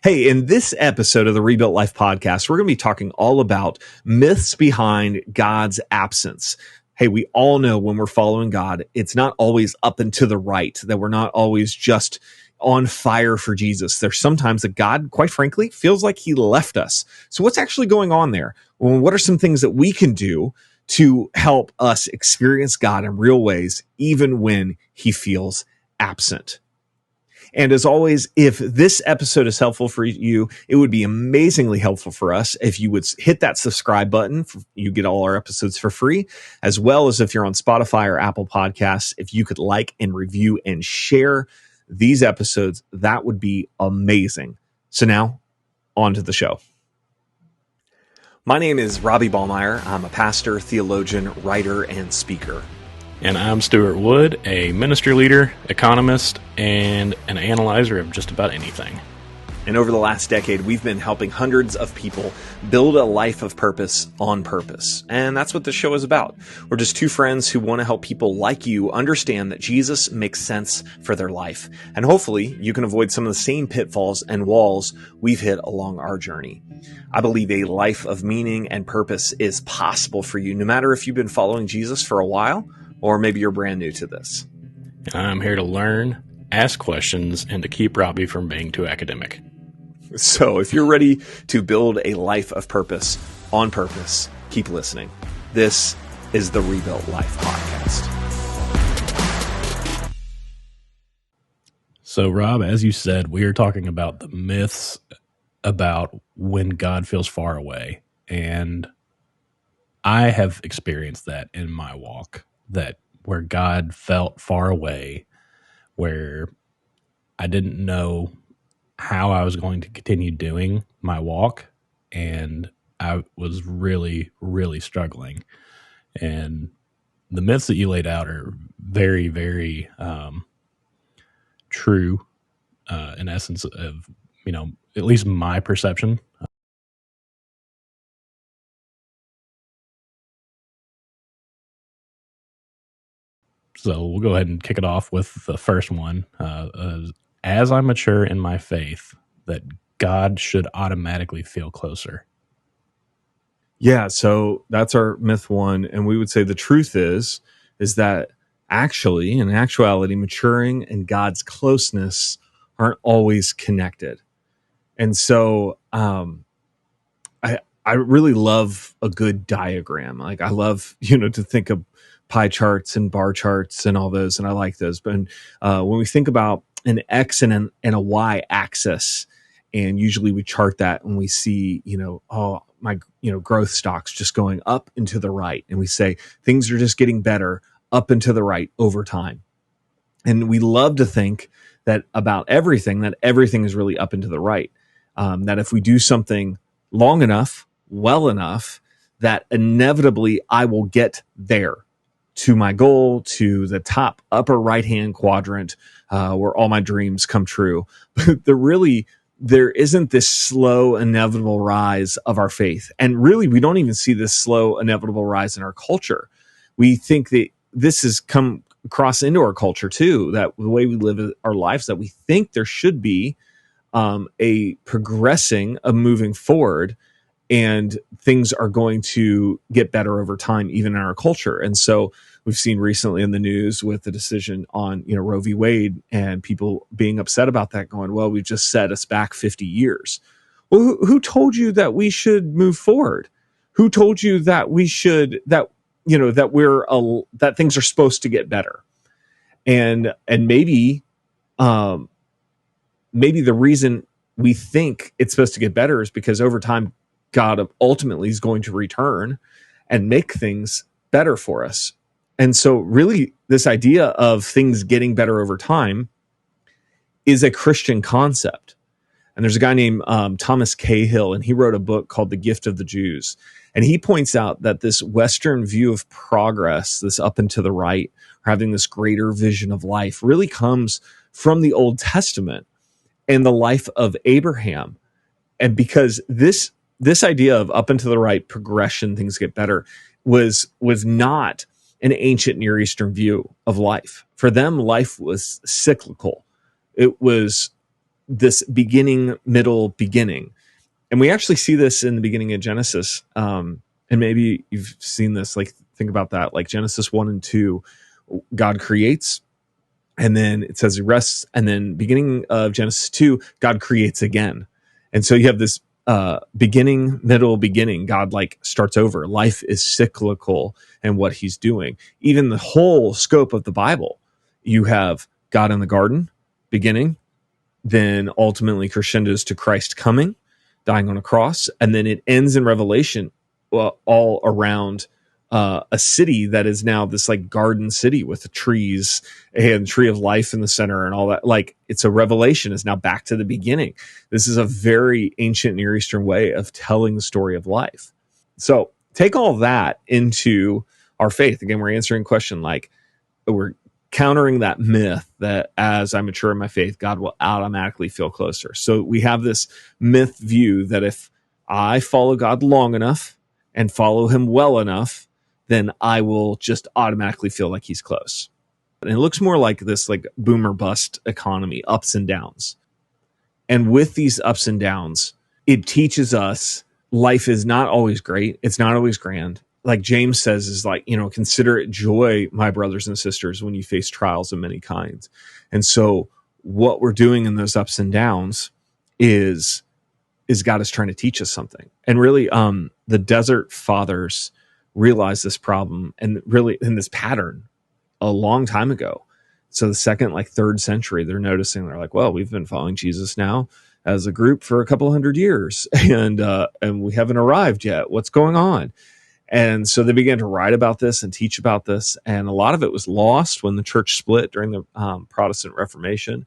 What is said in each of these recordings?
Hey, in this episode of the Rebuilt Life podcast, we're going to be talking all about myths behind God's absence. Hey, we all know when we're following God, it's not always up and to the right, that we're not always just on fire for Jesus. There's sometimes that God, quite frankly, feels like he left us. So what's actually going on there? Well, what are some things that we can do to help us experience God in real ways, even when he feels absent? And as always, if this episode is helpful for you, it would be amazingly helpful for us if you would hit that subscribe button. You get all our episodes for free, as well as if you're on Spotify or Apple Podcasts, if you could like and review and share these episodes, that would be amazing. So now, on to the show. My name is Robbie Ballmeyer. I'm a pastor, theologian, writer, and speaker. And I'm Stuart Wood, a ministry leader, economist, and an analyzer of just about anything. And over the last decade, we've been helping hundreds of people build a life of purpose on purpose. And that's what this show is about. We're just two friends who want to help people like you understand that Jesus makes sense for their life. And hopefully you can avoid some of the same pitfalls and walls we've hit along our journey. I believe a life of meaning and purpose is possible for you, no matter if you've been following Jesus for a while, or maybe you're brand new to this. I'm here to learn, ask questions, and to keep Robbie from being too academic. So if you're ready to build a life of purpose on purpose, keep listening. This is the Rebuilt Life podcast. So, Rob, as you said, we are talking about the myths about when God feels far away. And I have experienced that in my walk. That where God felt far away, where I didn't know how I was going to continue doing my walk, and I was really, really struggling. And the myths that you laid out are very, very true in essence of, at least my perception. So we'll go ahead and kick it off with the first one. As I mature in my faith, that God should automatically feel closer. Yeah, so that's our myth one. And we would say the truth is that actually, in actuality, maturing and God's closeness aren't always connected. And so I really love a good diagram. Like I love, to think of pie charts and bar charts and all those, and I like those. But when we think about an X and a Y axis, and usually we chart that when we see, my growth stocks just going up and to the right, and we say things are just getting better up and to the right over time. And we love to think that about everything, that everything is really up and to the right. That if we do something long enough, well enough, that inevitably I will get there to my goal, to the top upper right-hand quadrant, where all my dreams come true. But there isn't this slow, inevitable rise of our faith. And really, we don't even see this slow, inevitable rise in our culture. We think that this has come across into our culture too, that the way we live our lives, that we think there should be a progressing, a moving forward, and things are going to get better over time, even in our culture. And so we've seen recently in the news with the decision on, Roe v. Wade, and people being upset about that, going, well, we've just set us back 50 years. Well, who told you that we should move forward? Who told you that we should, that things are supposed to get better? And maybe the reason we think it's supposed to get better is because over time, God ultimately is going to return and make things better for us. And so really this idea of things getting better over time is a Christian concept. And there's a guy named Thomas Cahill, and he wrote a book called The Gift of the Jews. And he points out that this Western view of progress, this up and to the right, or having this greater vision of life, really comes from the Old Testament and the life of Abraham. And because this idea of up and to the right progression, things get better, was not an ancient Near Eastern view of life. For them, life was cyclical. It was this beginning, middle, beginning. And we actually see this in the beginning of Genesis. And maybe you've seen this, like, think about that, like Genesis 1 and 2, God creates, and then it says he rests, and then beginning of Genesis 2, God creates again. And so you have this beginning, middle, beginning. God like starts over. Life is cyclical in what he's doing. Even the whole scope of the Bible, you have God in the garden, beginning, then ultimately crescendos to Christ coming, dying on a cross, and then it ends in Revelation, all around a city that is now this like garden city with the trees and tree of life in the center and all that. Like, it's a revelation, is now back to the beginning. This is a very ancient Near Eastern way of telling the story of life. So take all that into our faith. Again, we're answering a question, like, we're countering that myth that as I mature in my faith, God will automatically feel closer. So we have this myth view that if I follow God long enough and follow him well enough, then I will just automatically feel like he's close. And it looks more like this like boom or bust economy, ups and downs. And with these ups and downs, it teaches us life is not always great. It's not always grand. Like James says, is like, consider it joy, my brothers and sisters, when you face trials of many kinds. And so what we're doing in those ups and downs is God is trying to teach us something. And really, the desert fathers realized this problem and really in this pattern a long time ago. So the second, like 3rd century, they're noticing, they're like, well, we've been following Jesus now as a group for a couple hundred years, and we haven't arrived yet. What's going on? And so they began to write about this and teach about this. And a lot of it was lost when the church split during the Protestant Reformation.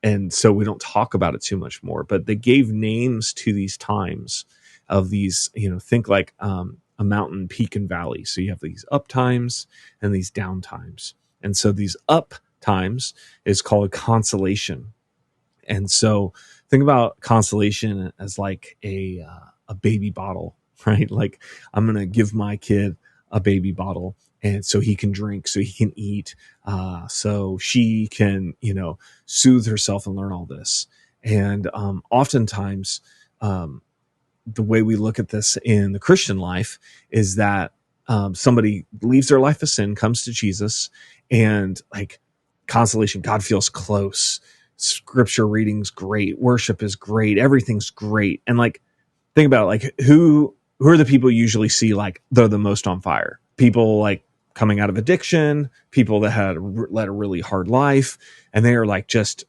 And so we don't talk about it too much more, but they gave names to these times of these, think like a mountain peak and valley. So you have these up times and these down times. And so these up times is called consolation. And so think about consolation as like a baby bottle, right? Like, I'm going to give my kid a baby bottle, and so he can drink, so he can eat, so she can, soothe herself and learn all this. And oftentimes, the way we look at this in the Christian life is that somebody leaves their life of sin, comes to Jesus, and like consolation, God feels close. Scripture reading's great. Worship is great. Everything's great. And like, think about it, like who are the people you usually see like they're the most on fire? People like coming out of addiction, people that had led a really hard life, and they are like just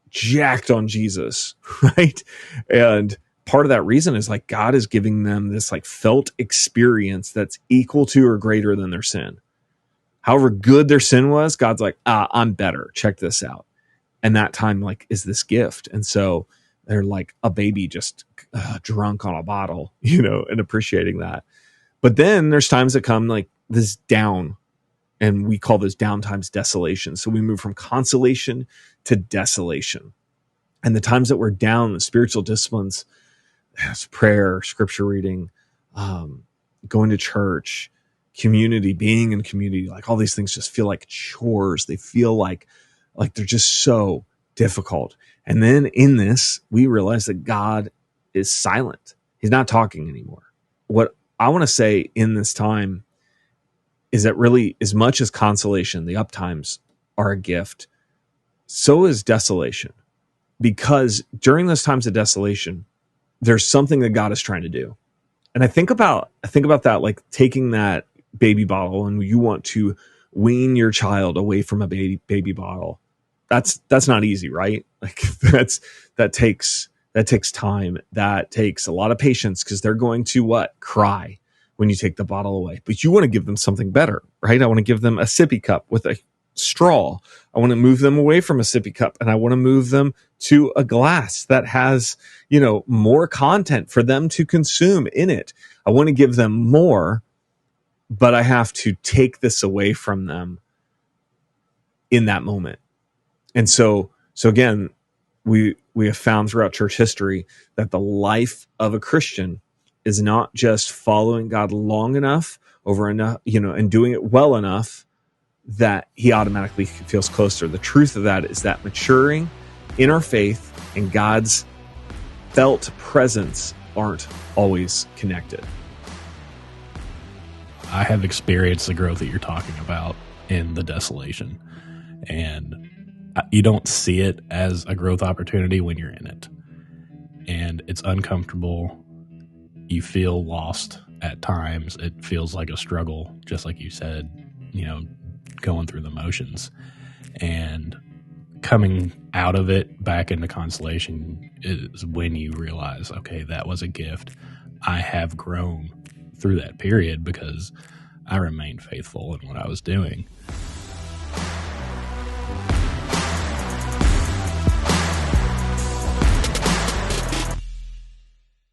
jacked on Jesus, right? And part of that reason is like God is giving them this like felt experience that's equal to or greater than their sin. However good their sin was, God's like, I'm better. Check this out. And that time like is this gift. And so they're like a baby just drunk on a bottle, and appreciating that. But then there's times that come like this down, and we call those down times desolation. So we move from consolation to desolation. And the times that we're down, the spiritual disciplines, that's prayer, scripture reading, going to church, community, being in community, like all these things just feel like chores. They feel like they're just so difficult. And then in this, we realize that God is silent. He's not talking anymore. What I want to say in this time is that really, as much as consolation, the up times are a gift, so is desolation. Because during those times of desolation, there's something that God is trying to do. And I think about that, like taking that baby bottle, and you want to wean your child away from a baby bottle. That's not easy, right? Like that takes time. That takes a lot of patience, because they're going to cry when you take the bottle away. But you want to give them something better, right? I want to give them a sippy cup with a straw. I want to move them away from a sippy cup, and I want to move them to a glass that has, more content for them to consume in it. I want to give them more, but I have to take this away from them in that moment. And so again, we have found throughout church history that the life of a Christian is not just following God long enough over enough, and doing it well enough that he automatically feels closer. The truth of that is that maturing in our faith and God's felt presence aren't always connected. I have experienced the growth that you're talking about in the desolation, and you don't see it as a growth opportunity when you're in it, and it's uncomfortable. You feel lost at times. It feels like a struggle, just like you said, going through the motions, and coming out of it back into consolation is when you realize, okay, that was a gift. I have grown through that period because I remained faithful in what I was doing.